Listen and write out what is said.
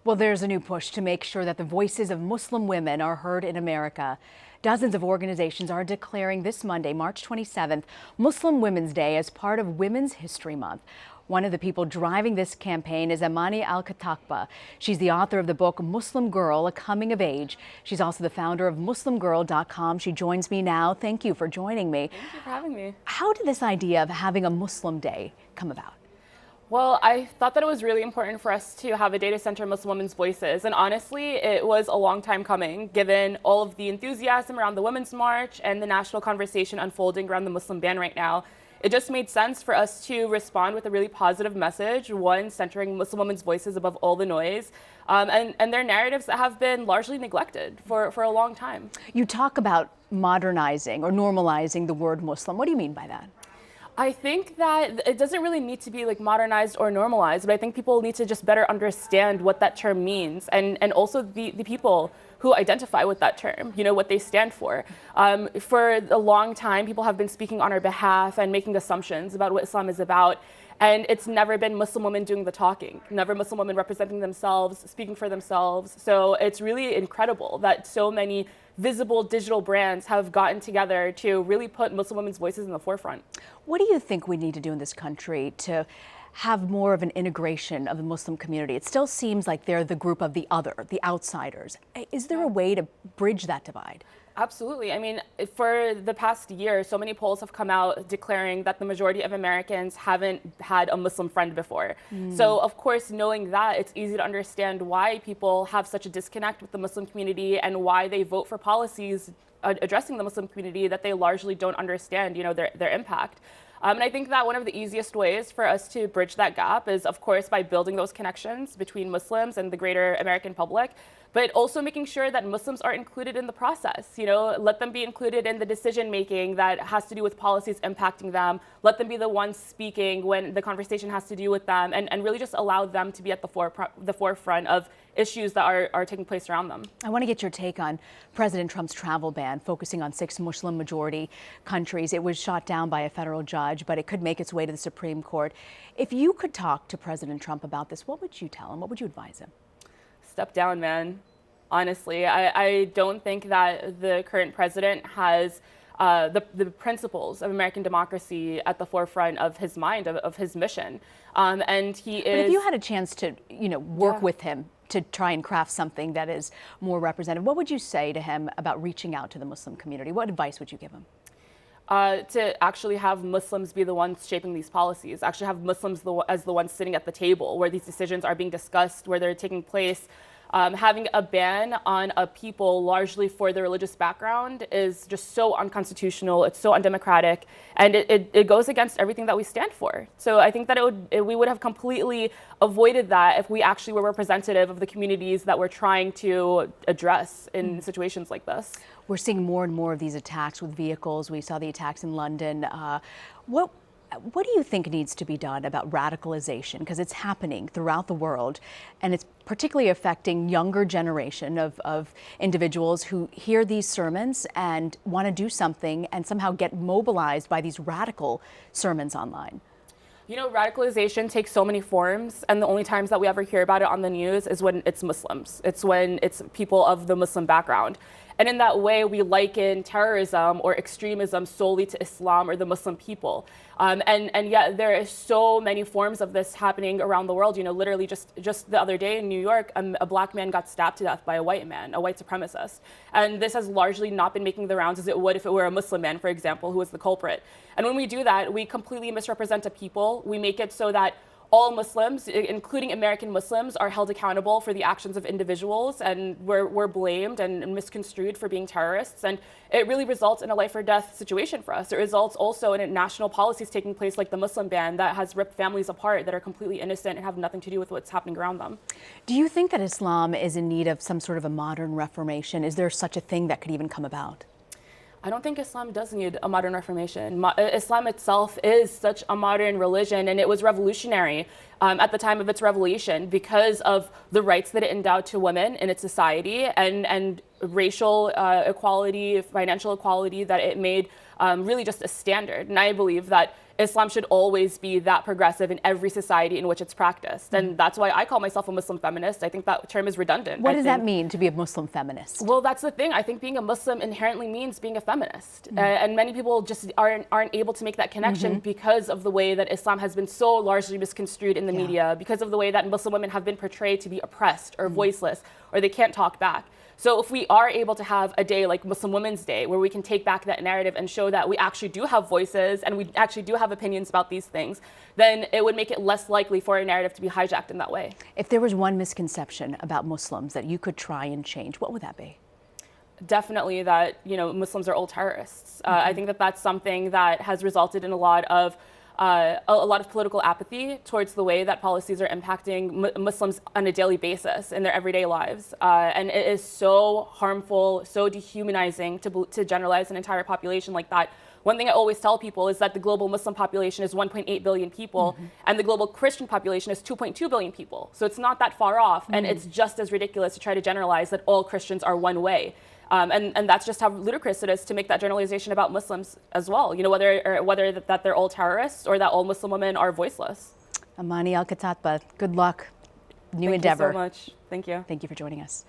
Well, there's a new push to make sure that the voices of Muslim women are heard in America. Dozens of organizations are declaring this Monday, March 27th, Muslim Women's Day as part of Women's History Month. One of the people driving this campaign is Amani Al-Khatahtbeh. She's the author of the book Muslim Girl, A Coming of Age. She's also the founder of MuslimGirl.com. She joins me now. Thank you for joining me. Thank you for having me. How did this idea of having a Muslim Day come about? Well, I thought that it was really important for us to have a day to center Muslim women's voices. And honestly, it was a long time coming, given all of the enthusiasm around the Women's March and the national conversation unfolding around the Muslim ban right now. It just made sense for us to respond with a really positive message, one centering Muslim women's voices above all the noise, and their narratives that have been largely neglected for a long time. You talk about modernizing or normalizing the word Muslim. What do you mean by that? I think that it doesn't really need to be like modernized or normalized, but I think people need to just better understand what that term means, and also the people who identify with that term, you know, what they stand for. For a long time, people have been speaking on our behalf and making assumptions about what Islam is about. And it's never been Muslim women doing the talking, never Muslim women representing themselves, speaking for themselves. So it's really incredible that so many visible digital brands have gotten together to really put Muslim women's voices in the forefront. What do you think we need to do in this country to have more of an integration of the Muslim community? It still seems like they're the group of the other, the outsiders. Is there a way to bridge that divide? Absolutely. I mean, for the past year, so many polls have come out declaring that the majority of Americans haven't had a Muslim friend before. So, of course, knowing that, it's easy to understand why people have such a disconnect with the Muslim community and why they vote for policies addressing the Muslim community that they largely don't understand, you know, their impact. And I think that one of the easiest ways for us to bridge that gap is, of course, by building those connections between Muslims and the greater American public, but also making sure that Muslims are included in the process. You know, let them be included in the decision making that has to do with policies impacting them. Let them be the ones speaking when the conversation has to do with them, and really just allow them to be at the forefront of issues that are taking place around them. I want to get your take on President Trump's travel ban, focusing on 6 Muslim majority countries. It was shot down by a federal judge, but it could make its way to the Supreme Court. If you could talk to President Trump about this, what would you tell him? What would you advise him? Step down, man. Honestly, I don't think that the current president has the principles of American democracy at the forefront of his mind, of his mission. And he is. But if you had a chance to, you know, work with him to try and craft something that is more representative, what would you say to him about reaching out to the Muslim community? What advice would you give him? To actually have Muslims be the ones shaping these policies, actually have Muslims as the ones sitting at the table where these decisions are being discussed, where they're taking place. Having a ban on a people largely for their religious background is just so unconstitutional. It's so undemocratic, and it goes against everything that we stand for. So I think that we would have completely avoided that if we actually were representative of the communities that we're trying to address in situations like this. We're seeing more and more of these attacks with vehicles. We saw the attacks in London. What do you think needs to be done about radicalization? Because it's happening throughout the world, and it's particularly affecting younger generation of individuals who hear these sermons and want to do something and somehow get mobilized by these radical sermons online. You know, radicalization takes so many forms, and the only times that we ever hear about it on the news is when it's Muslims. It's when it's people of the Muslim background. And in that way, we liken terrorism or extremism solely to Islam or the Muslim people. And yet there is so many forms of this happening around the world. You know, literally just the other day in New York, a black man got stabbed to death by a white man, a white supremacist. And this has largely not been making the rounds as it would if it were a Muslim man, for example, who was the culprit. And when we do that, we completely misrepresent a people. We make it so that all Muslims, including American Muslims, are held accountable for the actions of individuals, and we're blamed and misconstrued for being terrorists. And it really results in a life or death situation for us. It results also in national policies taking place like the Muslim ban that has ripped families apart that are completely innocent and have nothing to do with what's happening around them. Do you think that Islam is in need of some sort of a modern reformation? Is there such a thing that could even come about? I don't think Islam does need a modern reformation. Islam itself is such a modern religion, and it was revolutionary at the time of its revelation because of the rights that it endowed to women in its society and racial equality, financial equality that it made really just a standard. And I believe that Islam should always be that progressive in every society in which it's practiced. And that's why I call myself a Muslim feminist. I think that term is redundant. What does that mean, to be a Muslim feminist? Well, that's the thing. I think being a Muslim inherently means being a feminist. And many people just aren't able to make that connection because of the way that Islam has been so largely misconstrued in the media, because of the way that Muslim women have been portrayed to be oppressed or voiceless, or they can't talk back. So if we are able to have a day like Muslim Women's Day, where we can take back that narrative and show that we actually do have voices and we actually do have opinions about these things, then it would make it less likely for a narrative to be hijacked in that way. If there was one misconception about Muslims that you could try and change, what would that be? Definitely that, Muslims are all terrorists. I think that that's something that has resulted in a lot of political apathy towards the way that policies are impacting Muslims on a daily basis in their everyday lives. And it is so harmful, so dehumanizing to generalize an entire population like that. One thing I always tell people is that the global Muslim population is 1.8 billion people, and the global Christian population is 2.2 billion people. So it's not that far off, and it's just as ridiculous to try to generalize that all Christians are one way. And that's just how ludicrous it is to make that generalization about Muslims as well. Whether that they're all terrorists or that all Muslim women are voiceless. Amani Al-Khatahtbeh, good luck. New endeavor. Thank you so much. Thank you. Thank you for joining us.